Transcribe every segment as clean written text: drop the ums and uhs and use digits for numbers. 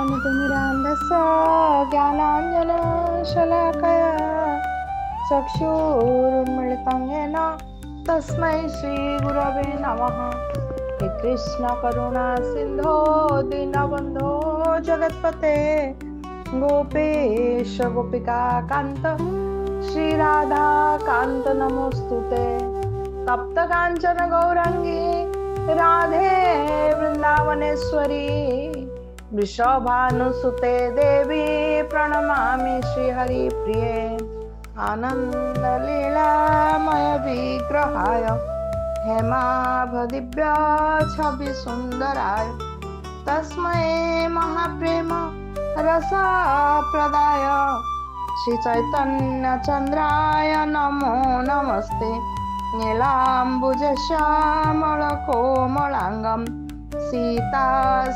ज्ञानतिमिरान्धस्य ज्ञानाञ्जनशलाकया चक्षुरुन्मिलितं येन तस्मै श्रीगुरवे नमः। हे कृष्ण करुणा सिन्धो दीनबन्धो जगत्पते गोपेश गोपिका कान्त श्रीराधा कान्त नमोस्तुते। तप्त कांचन गौरांगी राधे वृंदावनेश्वरी वृषभानुसुते देवी प्रणमामि श्रीहरि प्रिये। आनंद लीलामय विग्रहाय हेमाभदिव्य छवि सुंदराय तस्मै महाप्रेम रसा प्रदाय श्री चैतन्य चंद्राय नमो नमस्ते। नीलाम्बुजश्यामलकोमलाङ्गं सीता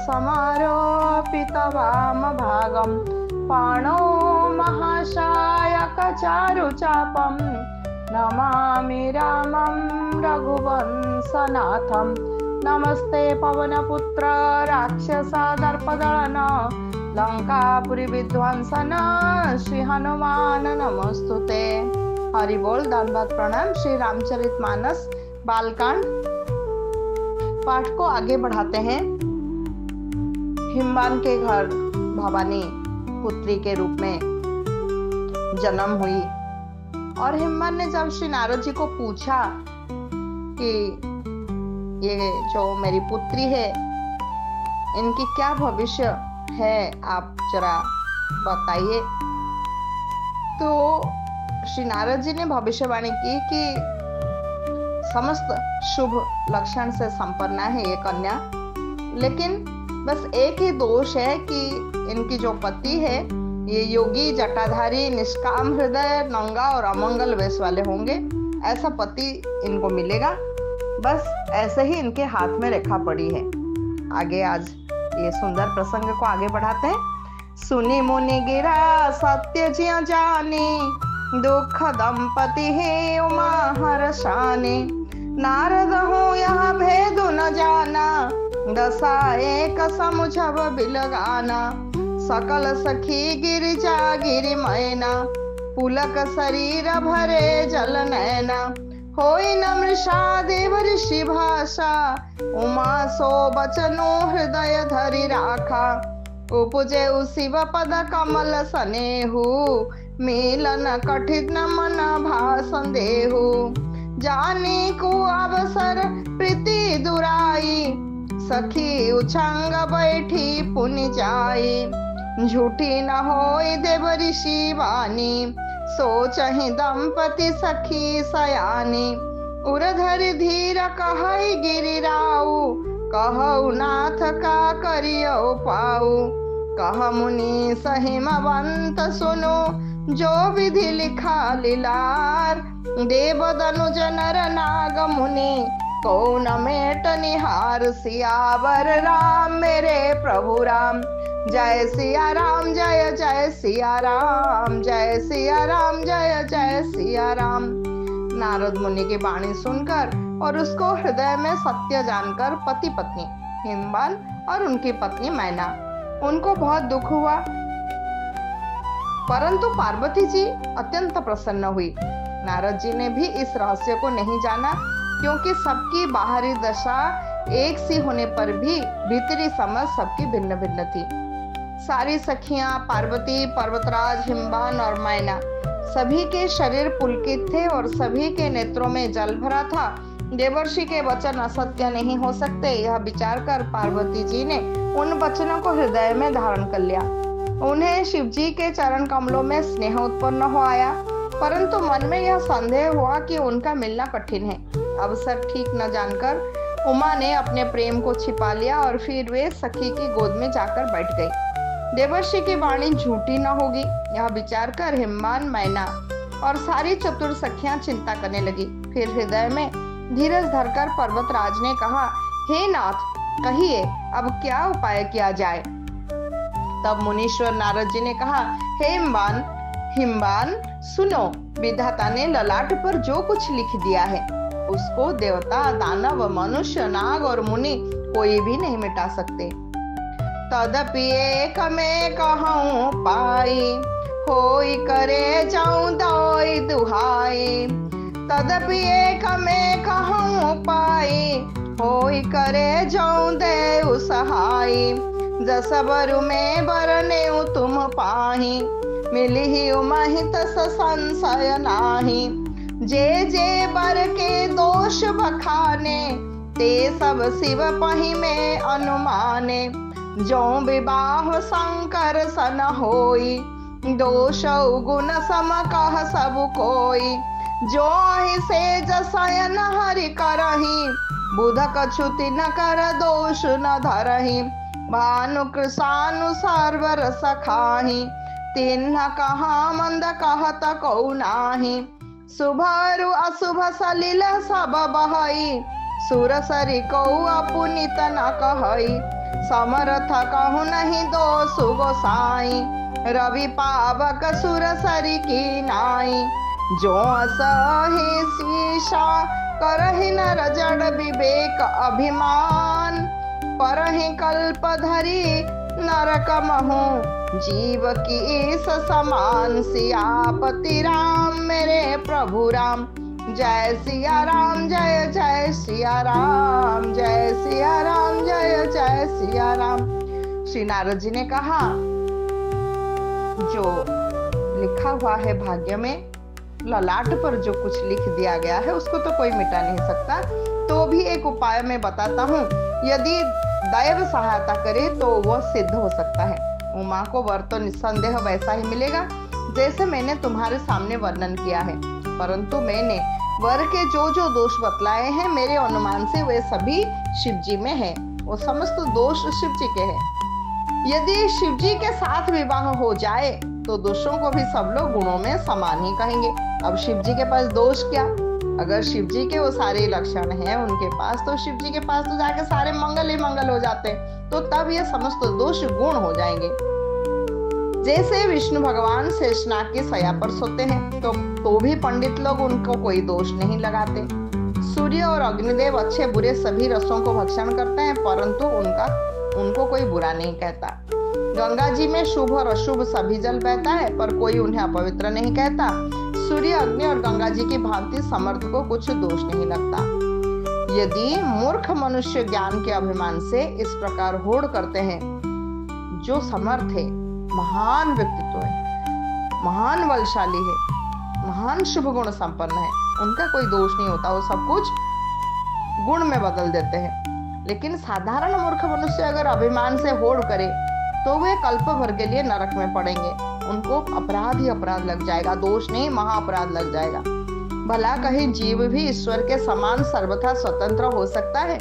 समारोपितवामभागं पाणौ महाशायकचारुचापं नमामि रामं रघुवंशनाथं। नमस्ते पवनपुत्र राक्षसदर्पदळन लंकापुरी विध्वंसन श्री हनुमान नमोस्तुते। हरि बोल, धन्यवाद, प्रणाम। श्री रामचरितमानस बालकांड पाठ को आगे बढ़ाते हैं। हिमवान के घर भवानी पुत्री के रूप में जन्म हुई और हिमवान ने जब श्री नारद जी को पूछा कि ये जो मेरी पुत्री है इनकी क्या भविष्य है, आप जरा बताइए। तो श्री नारद जी ने भविष्यवाणी की कि समस्त शुभ लक्षण से संपन्न है ये कन्या, लेकिन बस एक ही दोष है कि इनकी जो पति है ये योगी जटाधारी निष्काम हृदय नंगा और अमंगल वेश वाले होंगे। ऐसा पति इनको मिलेगा, बस ऐसे ही इनके हाथ में रेखा पड़ी है। आगे आज ये सुंदर प्रसंग को आगे बढ़ाते हैं। सुनी मुनि गिरा सत्य जिया जानी दुख दंपति है उमा हर्षाने। नारद हो यह भेद न जाना दशा एक समुझब बिलगाना। सकल सखी गिरिजा गिरि मैना पुलक शरीर भरे जल नैना। होई न मृषा देव ऋषि भाषा उमा सो बचनो हृदय धरि राखा। उपजे शिव पद कमल सनेहु मिलन कठिन मन भाषण देहु। जानी को अवसर प्रीति दुराई सखी उछंग बैठी पुनि जाई। झूठी न होई देव ऋषि वाणी सोचहि दंपति सखी सयानी। उरधरि धीर कहई गिरिराऊ कहऊ नाथ का करियो पाऊ। कह मुनि सहिमवंत सुनो जो विधि लिखा लीलार। देव दनुज नर नाग मुनि कौन मेट निहार। सियावर राम मेरे प्रभु राम जय सिया राम जय जय सिया राम जय सिया राम जय जय सिया राम। नारद मुनि की वाणी सुनकर और उसको हृदय में सत्य जानकर पति पत्नी हिमवान और उनकी पत्नी मैना उनको बहुत दुख हुआ, परंतु पार्वती जी अत्यंत प्रसन्न हुई। नारद जी ने भी इस रहस्य को नहीं जाना, क्योंकि सबकी बाहरी दशा एक सी होने पर भी भीतरी समझ सबकी भिन्न भिन्न थी। सारी सखियां पार्वती, पर्वतराज, हिमवान और मैना सभी के शरीर पुलकित थे और सभी के नेत्रों में जल भरा था। देवर्षि के वचन असत्य नहीं हो सकते, यह विचार कर पार्वती जी ने उन वचनों को हृदय में धारण कर लिया। उन्हें शिव जी के चरण कमलों में स्नेह उत्पन्न हो आया, परंतु मन में यह संदेह हुआ कि उनका मिलना कठिन है। अवसर ठीक न जानकर उमा ने अपने प्रेम को छिपा लिया और फिर वे सखी की गोद में जाकर बैठ गई। देवर्षि की वाणी झूठी न होगी, यह विचार कर हिमवान, मैना और सारी चतुर सखियां चिंता करने लगी। फिर हृदय में धीरज धरकर पर्वतराज ने कहा, हे नाथ, कहिए अब क्या उपाय किया जाए। तब मुनीश्वर नारद जी ने कहा, हे हिमवान सुनो, विधाता ने ललाट पर जो कुछ लिख दिया है उसको देवता, दानव, मनुष्य, नाग और मुनि कोई भी नहीं मिटा सकते। तदपि एक में कहूँ पाई, होई करे जाऊं दोई दुहाई। तदपि एक में कहूँ पाई, होई करे जाऊं देउ सहाई। जस बरु में बरने तुम पाही, मिली ही उमहि तस संशय नाही। जे जे बर के दोष बखाने, ते सब शिव पहि में अनुमाने। जो विवाह शंकर सन होई, दोष गुण सम कह सब कोई। जो से जसयन हरि करही, बुध कछुति न कर दोष न धरही। भानु कृषानु सर्वर सखाही, तिन्ह कहा मंद कहत को नाही। शुभरु अशुभ सलिल सब बहई, सुर सरि को अपुनित न कहई। समर्थ कहु नहीं दोषु गोसाई, रवि पावक सुर सरि की नाई। जो असहि शीशा करहि नर जड़ विवेक अभिमान, परहि कल्प धरि नरक महु, जीव की इस समान। सियापति राम मेरे प्रभु राम, जय सिया राम जय जय सिया राम, जय सिया राम जय जय सिया राम। श्री नारद जी ने कहा, जो लिखा हुआ है भाग्य में, ललाट पर जो कुछ लिख दिया गया है उसको तो कोई मिटा नहीं सकता। तो भी एक उपाय मैं बताता हूँ, यदि दैव सहायता करे तो वह सिद्ध हो सकता है। उमा को वर तो निस्संदेह वैसा ही मिलेगा जैसे मैंने तुम्हारे सामने वर्णन किया है, परंतु मैंने वर के जो जो दोष बतलाए हैं, मेरे अनुमान से वे सभी शिव जी में है। वो समस्त दोष शिव जी के हैं। यदि शिव जी के साथ विवाह हो जाए तो दोषों को भी सब लोग गुणों में समान ही कहेंगे। अब शिव जी के पास दोष क्या? अगर शिव जी के वो सारे लक्षण हैं उनके पास, तो शिव जी के पास तो जाके सारे मंगल ही मंगल हो जाते हैं। तो तब ये समस्त दोष गुण हो जाएंगे। जैसे विष्णु भगवान शेषनाग की सया पर सोते हैं तो भी पंडित लोग उनको कोई दोष नहीं लगाते। सूर्य और अग्निदेव अच्छे बुरे सभी रसों को भक्षण करते हैं, परंतु उनको कोई बुरा नहीं कहता। गंगा जी में शुभ और अशुभ सभी जल बहता है, पर कोई उन्हें अपवित्र नहीं कहता। सूर्य, अग्नि और गंगा जी की भांति समर्थ को कुछ दोष नहीं लगता। यदि मूर्ख मनुष्य ज्ञान के अभिमान से इस प्रकार होड़ करते हैं, जो समर्थ है, महान व्यक्तित्व है, महान बलशाली है, महान शुभ गुण संपन्न है, उनका कोई दोष नहीं होता, वो सब कुछ गुण में बदल देते हैं। लेकिन साधारण मूर्ख मनुष्य अगर अभिमान से होड़ करे तो वे कल्प भर के लिए नरक में पड़ेंगे। उनको अपराध ही अपराध लग जाएगा, दोष नहीं महाअपराध लग जाएगा। भला कहीं जीव भी ईश्वर के समान सर्वथा स्वतंत्र हो सकता है?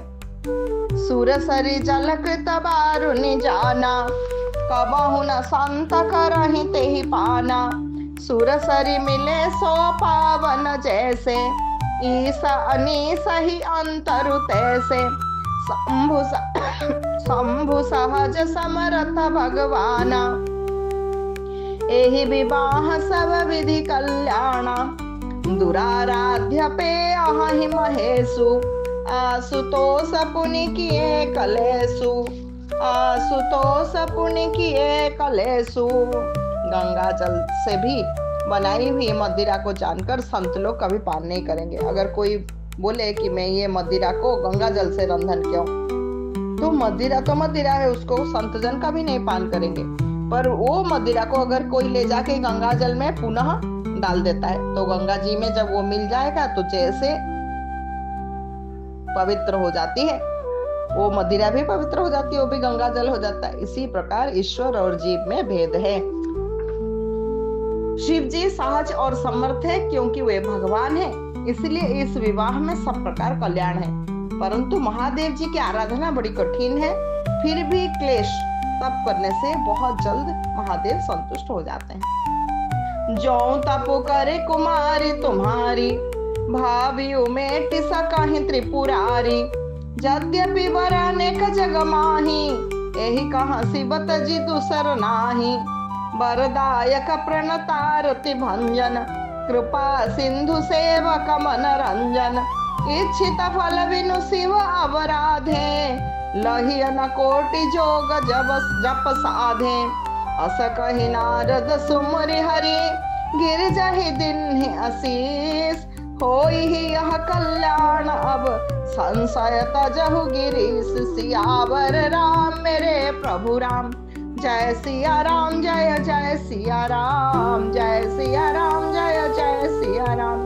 सूर सरि जल कृत बारुनि जाना, कबहु न संत करहि तेहि पाना। सूर सरि मिले सो पावन जैसे, ईसा अनीस ही अंतरु तैसे। शंभु सहज समरथ भगवाना, एहि विवाह सब विधि कल्याणा। दुराराध्य पे अहि महेशु, आशुतोष पुनि किए कलेशु। आशुतोष पुनि किए कलेशु। गंगा जल से भी बनाई हुई मदिरा को जानकर संत लोग कभी पान नहीं करेंगे। अगर कोई बोले कि मैं ये मदिरा को गंगा जल से रंधन क्यों, तो मदिरा है, उसको संत जन कभी नहीं पान करेंगे। पर वो मदिरा को अगर कोई ले जाके गंगा जल में पुनः डाल देता है तो गंगा जी में जब वो मिल जाएगा तो जैसे पवित्र हो जाती है, वो मदिरा भी पवित्र हो जाती है, वो भी गंगा जल हो जाता है। इसी प्रकार ईश्वर और जीव में भेद है। शिव जी सहज और समर्थ है क्योंकि वे भगवान है, इसलिए इस विवाह में सब प्रकार कल्याण है। परंतु महादेव जी की आराधना बड़ी कठिन है, फिर भी क्लेश तप करने से बहुत जल्द महादेव संतुष्ट हो जाते हैं। जो तप करे कुमारी तुम्हारी, भावी उमेट सकहि त्रिपुरारी। यद्यपि वर अनेक जग माही, एहि कहा शिवत जी दूसर नाही। वरदायक प्रणतारति भंजन, कृपा सिंधु सेवक मन रंजन। इच्छित फल बिनु शिव अवराधे, लही न कोटि जोग जब जप साधे, अस कहि नारद सुमरि हरि, गिर जाहि दिन आशीष, होई ही यह कल्याण अब संशय तजहु गिरीश, सियावर राम मेरे प्रभु राम, जय सिया राम जय जय सिया राम, जय सिया राम जय जय सिया राम।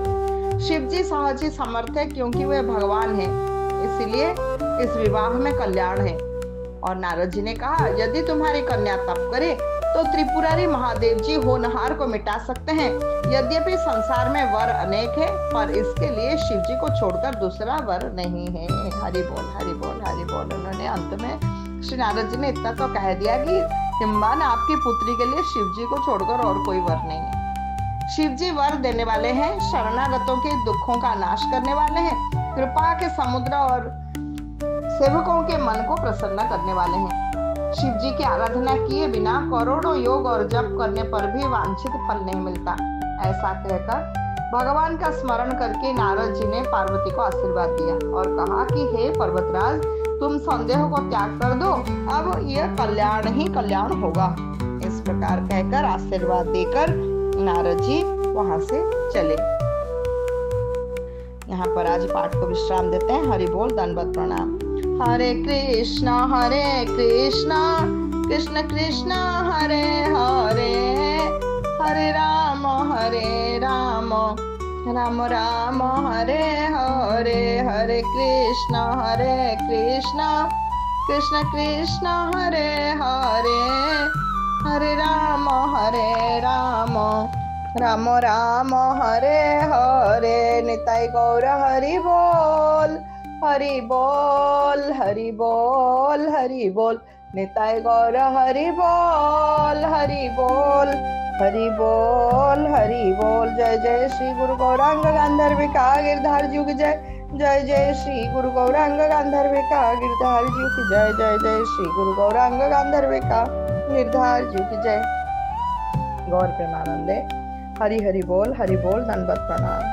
शिव जी सहज ही समर्थ है क्योंकि वे भगवान हैं, इसलिए इस विवाह में कल्याण है। और नारद जी ने कहा, यदि तुम्हारी कन्या तप करे तो त्रिपुरारी महादेव जी होनहार को मिटा सकते हैं। यद्यपि संसार में वर अनेक है, पर इसके लिए शिव जी को छोड़कर दूसरा वर नहीं है। हरि बोल हरि बोल हरि बोल। उन्होंने अंत में श्री नारद जी ने इतना तो कह दिया कि हिमवान आपकी पुत्री के लिए शिव जी को छोड़कर और कोई वर नहीं है। शिव जी वर देने वाले हैं, शरणागतों के दुखों का नाश करने वाले हैं, कृपा के समुद्र और सेवकों के मन को प्रसन्न करने वाले हैं। शिव जी की आराधना किए बिना करोड़ों योग और जप करने पर भी वांछित फल नहीं मिलता। ऐसा कहकर भगवान का स्मरण करके नारद जी ने पार्वती को आशीर्वाद दिया और कहा कि हे पर्वतराज, तुम संदेह को त्याग कर दो, अब यह कल्याण ही कल्याण होगा। इस प्रकार कहकर आशीर्वाद देकर नारद जी वहां से चले। यहाँ पर आज पाठ को विश्राम देते हैं। हरि बोल, दंडवत प्रणाम। हरे कृष्णा कृष्ण कृष्ण हरे हरे, हरे राम राम राम हरे हरे, हरे कृष्ण कृष्ण कृष्ण हरे हरे, हरे राम राम राम हरे हरे। निताई गौर हरि बोल हरि बोल हरि बोल हरि बोल। निताई गौर हरि बोल हरि बोल हरि बोल हरि बोल। जय जय श्री गुरु गौरांग गांधर्विका गिरधार युग जय, जय जय श्री गुरु गौरांग गांधर्विका गिरधार युग जय, जय जय श्री गुरु गौरांग गांधर्विका गिरधार युग जय। गौर प्रेमानंदे। हरि हरि बोल, दंडवत प्रणाम।